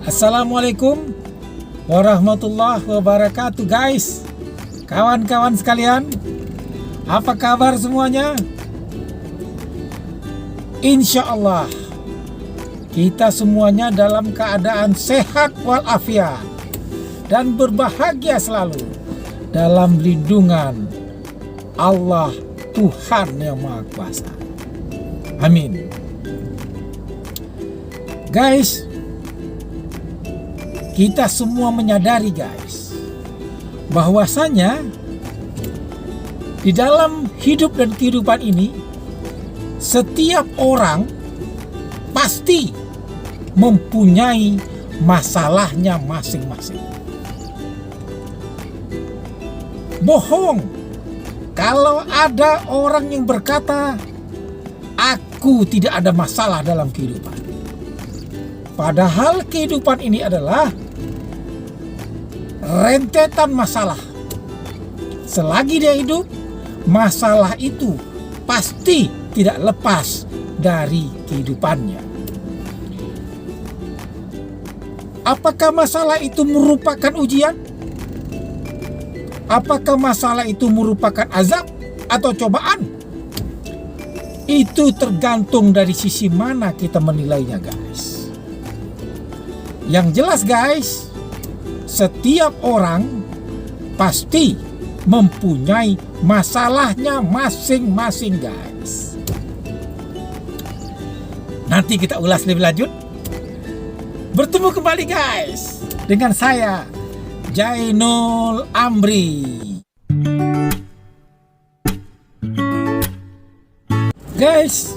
Assalamualaikum warahmatullahi wabarakatuh guys. Kawan-kawan sekalian, apa kabar semuanya? Insya Allah kita semuanya dalam keadaan sehat walafiat dan berbahagia selalu dalam lindungan Allah Tuhan yang Maha Kuasa. Amin. Guys, kita semua menyadari guys, bahwasanya di dalam hidup dan kehidupan ini setiap orang pasti mempunyai masalahnya masing-masing. Bohong kalau ada orang yang berkata, aku tidak ada masalah dalam kehidupan. Padahal kehidupan ini adalah rentetan masalah. Selagi dia hidup, masalah itu pasti tidak lepas dari kehidupannya. Apakah masalah itu merupakan ujian? Apakah masalah itu merupakan azab atau cobaan? Itu tergantung dari sisi mana kita menilainya guys. Yang jelas guys, setiap orang pasti mempunyai masalahnya masing-masing guys. Nanti kita ulas lebih lanjut. Bertemu kembali guys dengan saya Jainul Amri. Guys,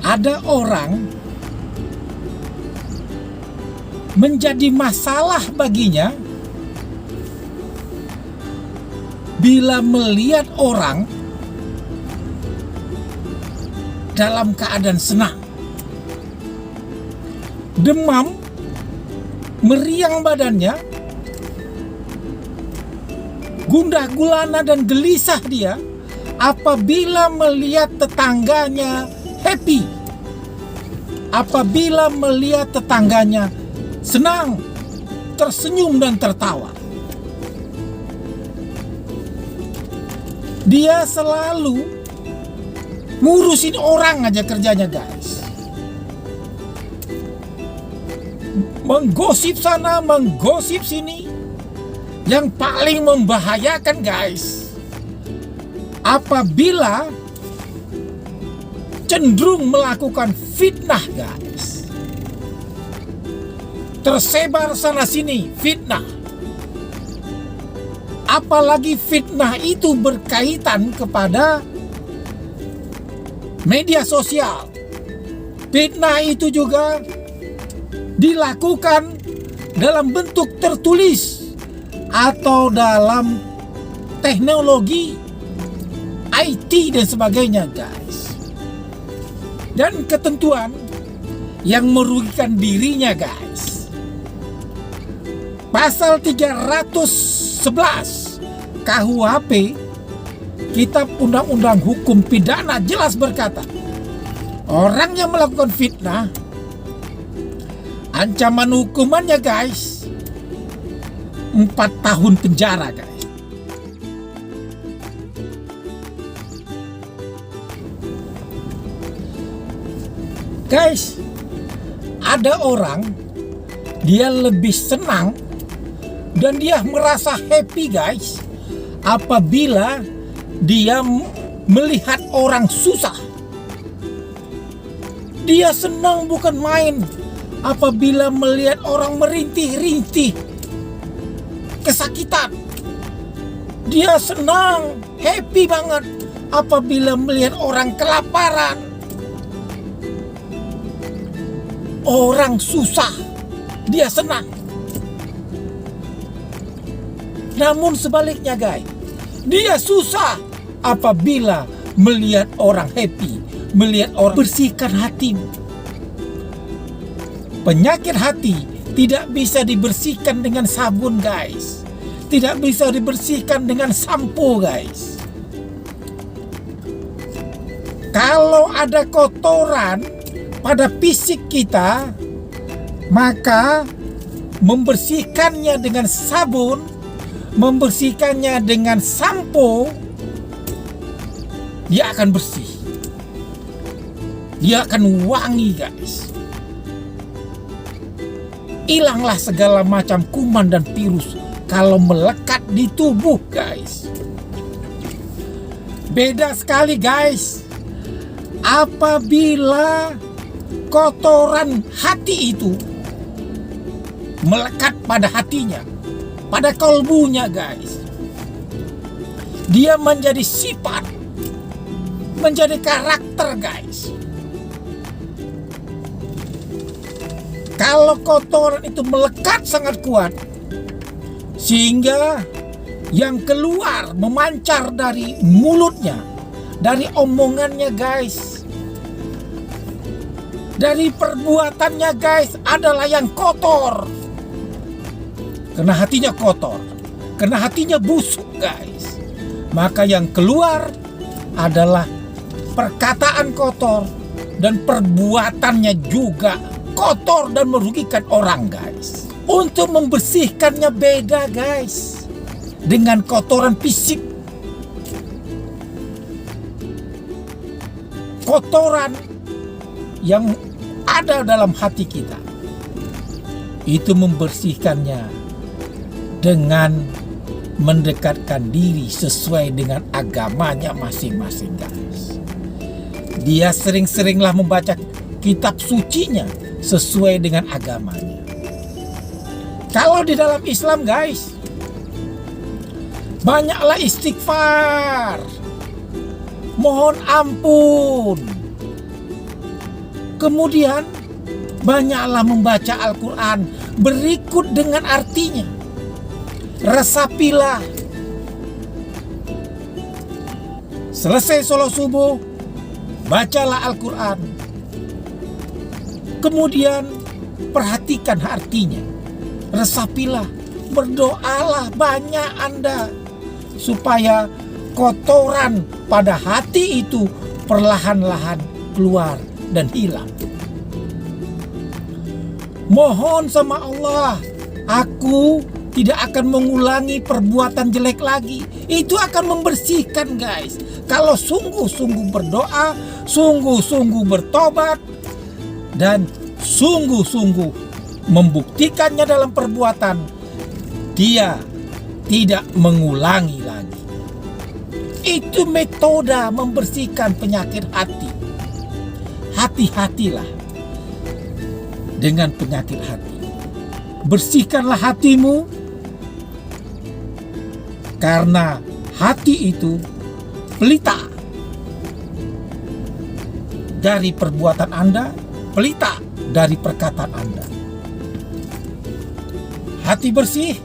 ada orang menjadi masalah baginya bila melihat orang dalam keadaan senang, demam, meriang badannya, gundah gulana dan gelisah dia apabila melihat tetangganya happy, apabila melihat tetangganya senang, tersenyum dan tertawa. Dia selalu ngurusin orang aja kerjanya guys. Menggosip sana, menggosip sini. Yang paling membahayakan guys, apabila cenderung melakukan fitnah guys. Tersebar sana sini fitnah. Apalagi fitnah itu berkaitan kepada media sosial. Fitnah itu juga dilakukan dalam bentuk tertulis atau dalam teknologi IT dan sebagainya guys. Dan ketentuan yang merugikan dirinya guys. Pasal 311 KUHP Kitab Undang-Undang Hukum Pidana jelas berkata, orang yang melakukan fitnah, ancaman hukumannya guys 4 tahun penjara guys. Guys, ada orang dia lebih senang dan dia merasa happy guys apabila dia melihat orang susah. Dia senang bukan main apabila melihat orang merintih-rintih kesakitan. Dia senang, happy banget apabila melihat orang kelaparan, orang susah. Dia senang. Namun sebaliknya guys, dia susah apabila melihat orang happy, melihat orang. Bersihkan hatimu. Penyakit hati tidak bisa dibersihkan dengan sabun guys, tidak bisa dibersihkan dengan sampo guys. Kalau ada kotoran pada fisik kita, maka membersihkannya dengan sabun, membersihkannya dengan sampo, dia akan bersih. Dia akan wangi, guys. Hilanglah segala macam kuman dan virus kalau melekat di tubuh, guys. Beda sekali, guys, apabila kotoran hati itu melekat pada hatinya, pada kalbunya, guys. Dia menjadi sifat, menjadi karakter, guys. Kalau kotoran itu melekat sangat kuat, sehingga yang keluar memancar dari mulutnya, dari omongannya, guys, dari perbuatannya, guys, adalah yang kotor. Karena hatinya kotor, karena hatinya busuk, guys, maka yang keluar adalah perkataan kotor dan perbuatannya juga kotor dan merugikan orang, guys. Untuk membersihkannya beda, guys, dengan kotoran fisik. Kotoran yang ada dalam hati kita itu membersihkannya dengan mendekatkan diri sesuai dengan agamanya masing-masing, guys. Dia sering-seringlah membaca kitab sucinya sesuai dengan agamanya. Kalau di dalam Islam, guys, banyaklah istighfar, mohon ampun. Kemudian banyaklah membaca Al-Quran berikut dengan artinya. Resapilah. Selesai sholat subuh, bacalah Al-Quran. Kemudian perhatikan artinya. Resapilah, berdoalah banyak Anda, supaya kotoran pada hati itu perlahan-lahan keluar dan hilang. Mohon sama Allah, aku tidak akan mengulangi perbuatan jelek lagi. Itu akan membersihkan, guys. Kalau sungguh-sungguh berdoa, sungguh-sungguh bertobat, dan sungguh-sungguh membuktikannya dalam perbuatan, dia tidak mengulangi lagi. Itu metode membersihkan penyakit hati. Hati-hatilah dengan penyakit hati. Bersihkanlah hatimu, karena hati itu pelita dari perbuatan Anda, pelita dari perkataan Anda. Hati bersih,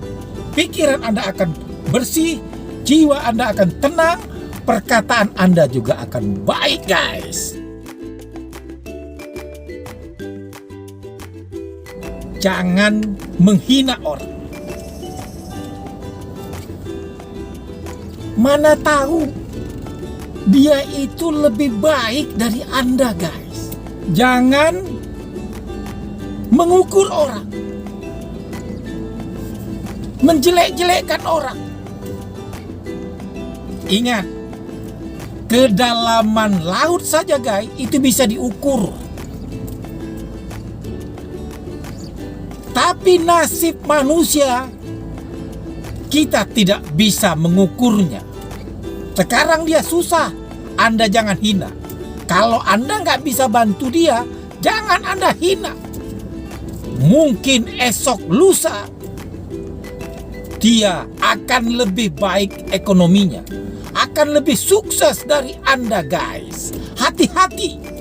pikiran Anda akan bersih, jiwa Anda akan tenang, perkataan Anda juga akan baik, guys. Jangan menghina orang. Mana tahu dia itu lebih baik dari Anda, guys. Jangan mengukur orang, menjelek-jelekkan orang. Ingat, kedalaman laut saja, guys, itu bisa diukur. Tapi nasib manusia, kita tidak bisa mengukurnya. Sekarang dia susah, Anda jangan hina. Kalau Anda nggak bisa bantu dia, jangan Anda hina. Mungkin esok lusa dia akan lebih baik ekonominya, akan lebih sukses dari Anda, guys. Hati-hati.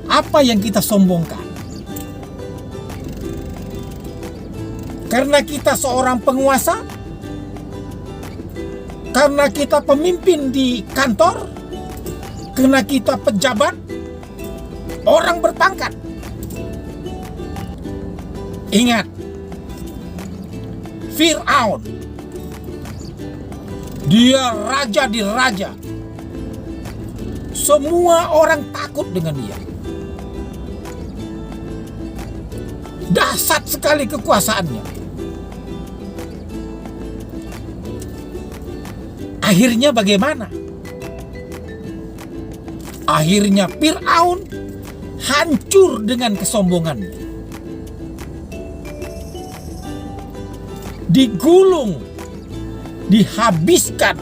Apa yang kita sombongkan? Karena kita seorang penguasa? Karena kita pemimpin di kantor? Karena kita pejabat? Orang berpangkat? Ingat, Fir'aun, dia raja di raja. Semua orang takut dengan dia. Dahsyat sekali kekuasaannya. Akhirnya bagaimana? Akhirnya Fir'aun hancur dengan kesombongannya. Digulung, dihabiskan,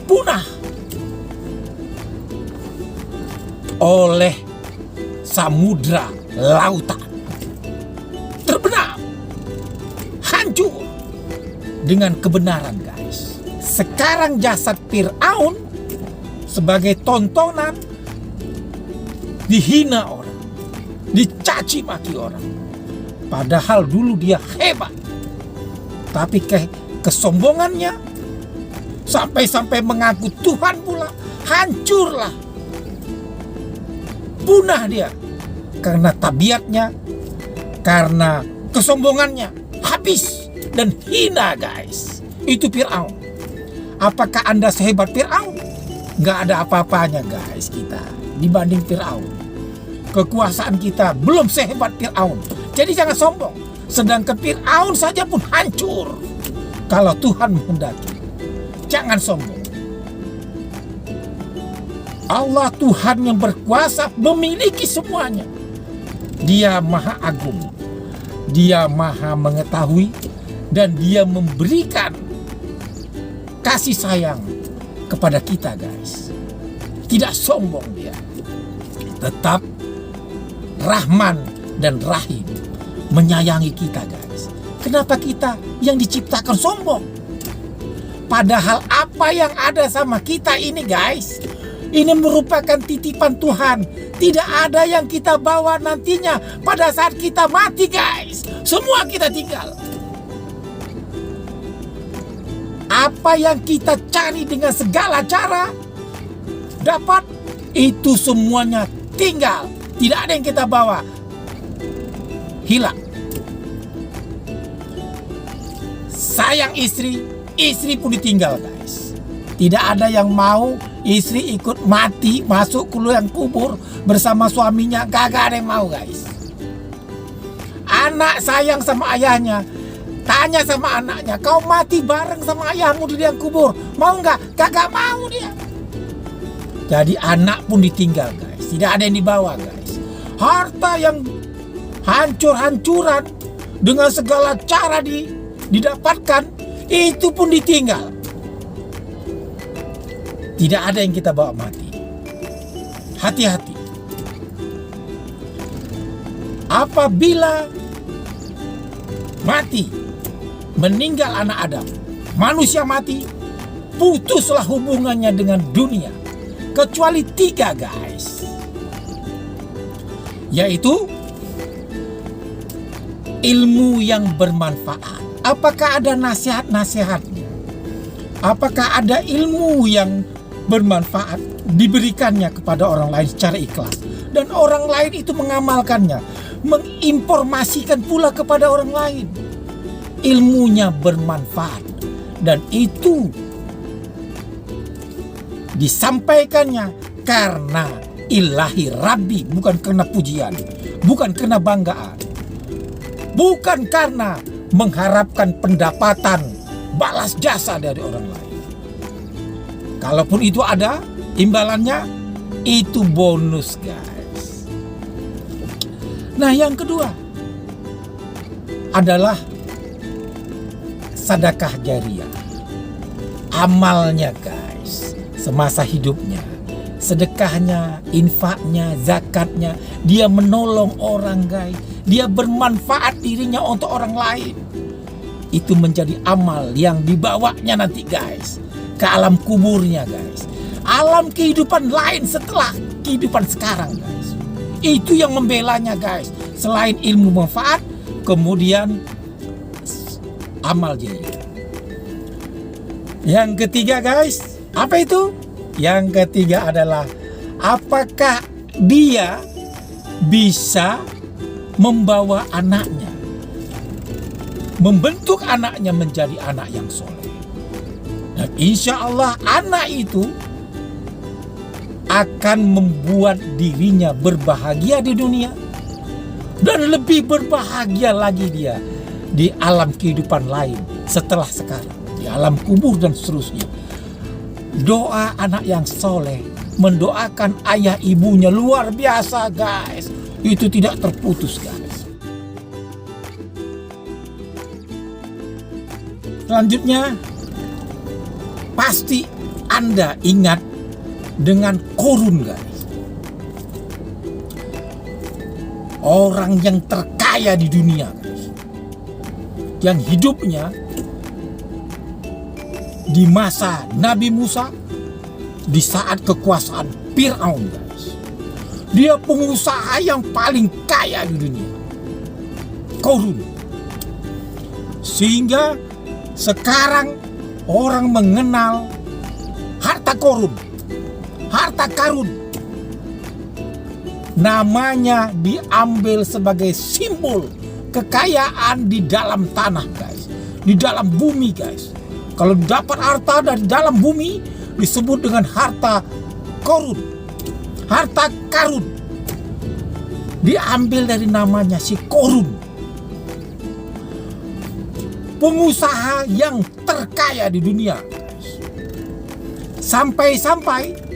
punah oleh samudra lautan. Terbenam, hancur dengan kebenaran, guys. Sekarang jasad Fir'aun sebagai tontonan dihina orang, dicaci maki orang. Padahal dulu dia hebat, tapi kesombongannya sampai-sampai mengaku Tuhan pula, hancurlah, punah dia karena tabiatnya, karena kesombongannya, habis dan hina, guys. Itu Fir'aun. Apakah Anda sehebat Fir'aun? Gak ada apa-apanya, guys, kita dibanding Fir'aun. Kekuasaan kita belum sehebat Fir'aun. Jadi jangan sombong. Sedangkan Fir'aun saja pun hancur kalau Tuhan menghendaki. Jangan sombong. Allah Tuhan yang berkuasa memiliki semuanya. Dia maha agung, dia maha mengetahui, dan dia memberikan kasih sayang kepada kita, guys. Tidak sombong dia, tetap Rahman dan Rahim, menyayangi kita, guys. Kenapa kita yang diciptakan sombong? Padahal apa yang ada sama kita ini, guys, ini merupakan titipan Tuhan. Tidak ada yang kita bawa nantinya pada saat kita mati, guys. Semua kita tinggal. Apa yang kita cari dengan segala cara dapat, itu semuanya tinggal. Tidak ada yang kita bawa, hilang. Sayang istri, istri pun ditinggal, guys. Tidak ada yang mau istri ikut mati, masuk ke liang kubur bersama suaminya. Gak ada yang mau, guys. Anak sayang sama ayahnya, tanya sama anaknya, kau mati bareng sama ayahmu di liang kubur, mau nggak? Kagak mau dia. Jadi anak pun ditinggal, guys. Tidak ada yang dibawa, guys. Harta yang hancur-hancuran dengan segala cara didapatkan, itu pun ditinggal. Tidak ada yang kita bawa mati. Hati-hati. Apabila mati, meninggal anak Adam, manusia mati, putuslah hubungannya dengan dunia. Kecuali 3, guys. Yaitu ilmu yang bermanfaat. Apakah ada nasihat-nasihatnya? Apakah ada ilmu yang bermanfaat diberikannya kepada orang lain secara ikhlas, dan orang lain itu mengamalkannya, menginformasikan pula kepada orang lain. Ilmunya bermanfaat, dan itu disampaikannya karena ilahi Rabbi, bukan karena pujian, bukan karena banggaan, bukan karena mengharapkan pendapatan balas jasa dari orang lain. Kalaupun itu ada imbalannya, itu bonus, guys. Nah, yang kedua adalah sedekah jariah. Amalnya, guys, semasa hidupnya, sedekahnya, infaknya, zakatnya, dia menolong orang, guys. Dia bermanfaat dirinya untuk orang lain. Itu menjadi amal yang dibawanya nanti, guys, ke alam kuburnya, guys. Alam kehidupan lain setelah kehidupan sekarang, guys. Itu yang membelanya, guys. Selain ilmu manfaat, kemudian amal jariah. Yang ketiga, guys, apa itu? Yang ketiga adalah apakah dia bisa membawa anaknya, membentuk anaknya menjadi anak yang soleh. Dan insya Allah anak itu akan membuat dirinya berbahagia di dunia Dan lebih berbahagia lagi dia di alam kehidupan lain setelah sekarang, di alam kubur dan seterusnya. Doa anak yang soleh mendoakan ayah ibunya luar biasa, guys. Itu tidak terputus, guys. Selanjutnya, pasti Anda ingat dengan Korun, guys. Orang yang terkaya di dunia, guys. Yang hidupnya di masa Nabi Musa, di saat kekuasaan Fir'aun, guys. Dia pengusaha yang paling kaya di dunia, Korun. Sehingga sekarang orang mengenal harta Korun, harta karun. Namanya diambil sebagai simbol kekayaan di dalam tanah, guys. Di dalam bumi, guys. Kalau dapat harta dari dalam bumi disebut dengan harta Korun, harta karun. Diambil dari namanya si Korun, pengusaha yang terkaya di dunia, guys. Sampai-sampai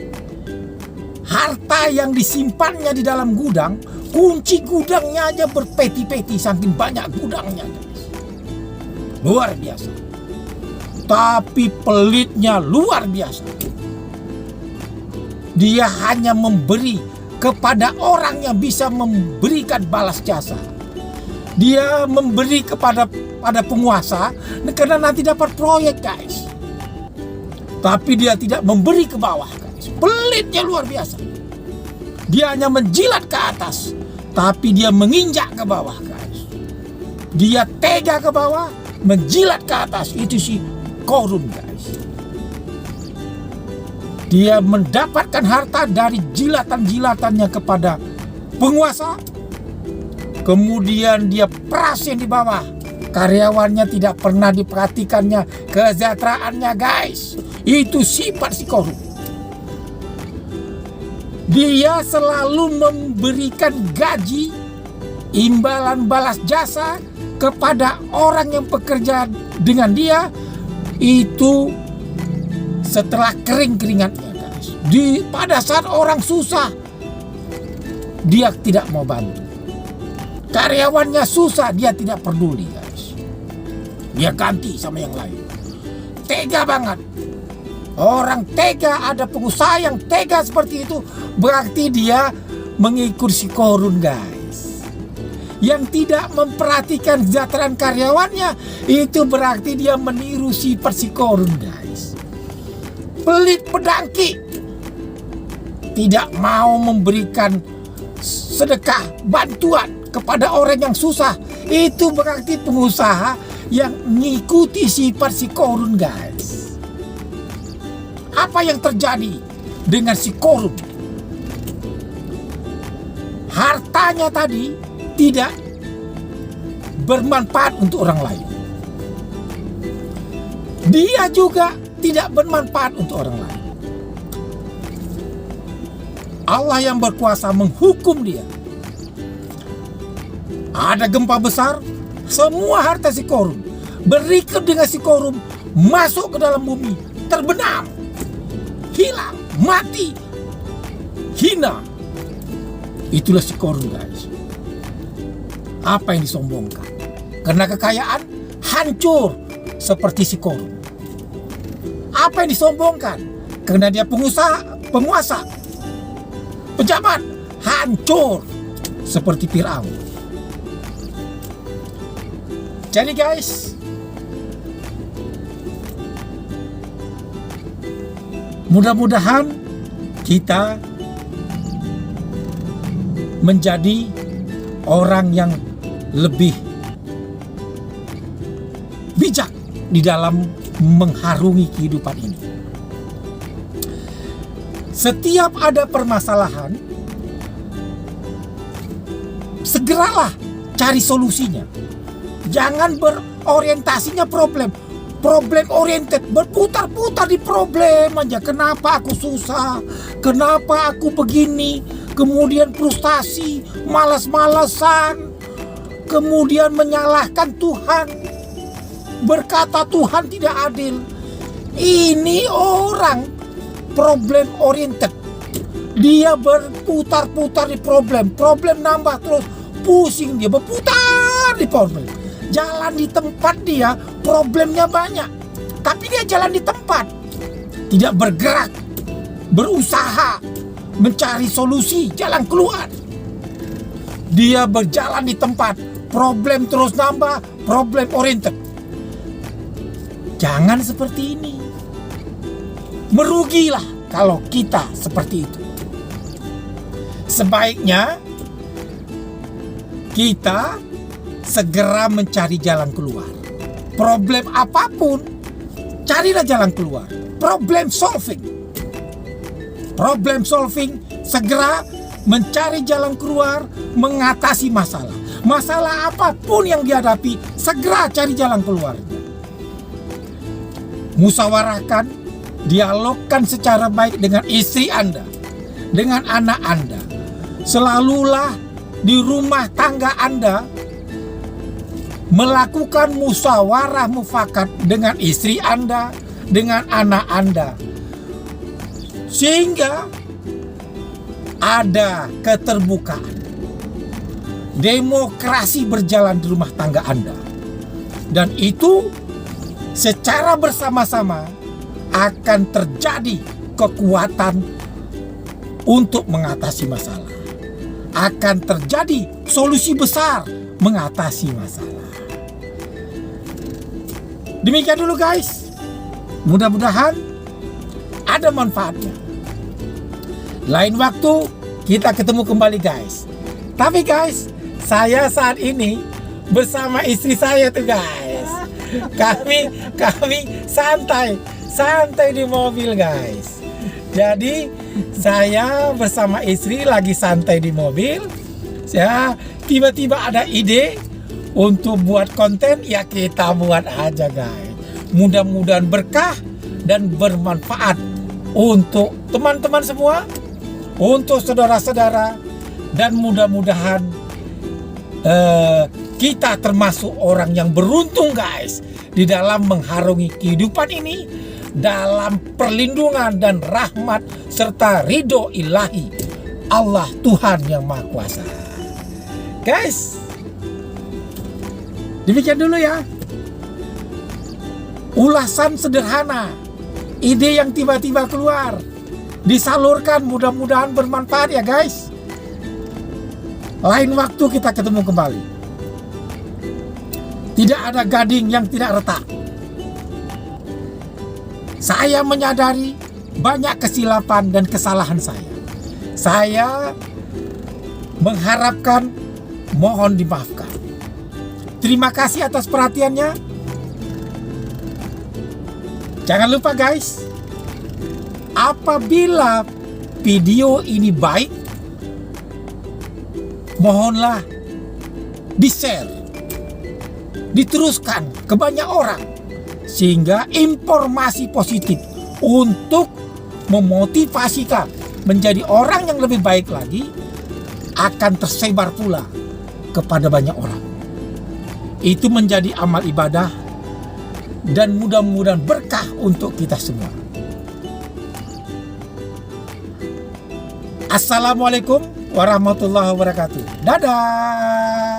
harta yang disimpannya di dalam gudang, kunci gudangnya aja berpeti-peti, saking banyak gudangnya, guys. Luar biasa. Tapi pelitnya luar biasa. Dia hanya memberi kepada orang yang bisa memberikan balas jasa. Dia memberi kepada penguasa karena nanti dapat proyek, guys. Tapi dia tidak memberi ke bawah, guys. Pelitnya luar biasa. Dia hanya menjilat ke atas, tapi dia menginjak ke bawah, guys. Dia tega ke bawah, menjilat ke atas. Itu si Korun, guys. Dia mendapatkan harta dari jilatan-jilatannya kepada penguasa. Kemudian dia peras yang di bawah. Karyawannya tidak pernah diperhatikannya kesejahteraannya, guys. Itu sifat si Korun. Dia selalu memberikan gaji, imbalan balas jasa kepada orang yang bekerja dengan dia. Itu setelah kering-keringatnya, guys. Pada saat orang susah, dia tidak mau bantu. Karyawannya susah, dia tidak peduli, guys. Dia ganti sama yang lain. Tega banget. Orang tega, ada pengusaha yang tega seperti itu, berarti dia mengikut si Korun, guys. Yang tidak memperhatikan kesejahteraan karyawannya, itu berarti dia meniru sifat si Korun, guys. Pelit pedangki, tidak mau memberikan sedekah bantuan kepada orang yang susah. Itu berarti pengusaha yang mengikuti sifat si Korun, guys. Apa yang terjadi dengan si Korun? Hartanya tadi tidak bermanfaat untuk orang lain. Dia juga tidak bermanfaat untuk orang lain. Allah yang berkuasa menghukum dia. Ada gempa besar, semua harta si Korun berikat dengan si Korun masuk ke dalam bumi, terbenam, hilang, mati, hina. Itulah si Korun, guys. Apa yang disombongkan? Karena kekayaan hancur seperti si Korun. Apa yang disombongkan? Karena dia penguasa, pejabat, hancur seperti Fir'aun. Jadi, guys, mudah-mudahan kita menjadi orang yang lebih bijak di dalam mengharungi kehidupan ini. Setiap ada permasalahan, segeralah cari solusinya. Jangan berorientasinya problem oriented, berputar-putar di problem aja. Kenapa aku susah? Kenapa aku begini? Kemudian frustasi, malas-malasan. kemudian menyalahkan Tuhan, berkata Tuhan tidak adil. Ini orang problem oriented. Dia berputar-putar di problem nambah terus, pusing dia, berputar di problem. Jalan di tempat dia, problemnya banyak, tapi dia jalan di tempat, tidak bergerak, berusaha mencari solusi, jalan keluar. Dia berjalan di tempat, problem terus nambah, problem oriented. Jangan seperti ini. Merugilah kalau kita seperti itu. Sebaiknya kita segera mencari jalan keluar. Problem apapun, carilah jalan keluar. Problem solving, segera mencari jalan keluar, mengatasi masalah. Masalah apapun yang dihadapi, segera cari jalan keluarnya. Musyawarahkan, dialogkan secara baik dengan istri Anda, dengan anak Anda. Selalulah di rumah tangga Anda melakukan musyawarah mufakat dengan istri Anda, dengan anak Anda, sehingga ada keterbukaan. Demokrasi berjalan di rumah tangga Anda, dan itu secara bersama-sama akan terjadi kekuatan untuk mengatasi masalah. Akan terjadi solusi besar mengatasi masalah. Demikian dulu guys. Mudah-mudahan ada manfaatnya. Lain waktu kita ketemu kembali guys. Tapi guys, saya saat ini bersama istri saya tuh guys. Kami santai di mobil guys. Jadi saya bersama istri lagi santai di mobil. Ya, tiba-tiba ada ide untuk buat konten, ya kita buat aja guys. Mudah-mudahan berkah dan bermanfaat untuk teman-teman semua, untuk saudara-saudara, dan mudah-mudahan kita termasuk orang yang beruntung guys di dalam mengharungi kehidupan ini dalam perlindungan dan rahmat serta ridho ilahi Allah Tuhan yang Maha Kuasa. Guys, demikian dulu ya. Ulasan sederhana, ide yang tiba-tiba keluar, disalurkan, mudah-mudahan bermanfaat ya guys. Lain waktu kita ketemu kembali. Tidak ada gading yang tidak retak. Saya menyadari banyak kesilapan dan kesalahan saya. Saya mengharapkan mohon dimaafkan. Terima kasih atas perhatiannya. Jangan lupa guys, apabila video ini baik, mohonlah di-share, diteruskan ke banyak orang, sehingga informasi positif untuk memotivasi kamu menjadi orang yang lebih baik lagi akan tersebar pula kepada banyak orang. Itu menjadi amal ibadah dan mudah-mudahan berkah untuk kita semua. Assalamualaikum warahmatullahi wabarakatuh. Dadah.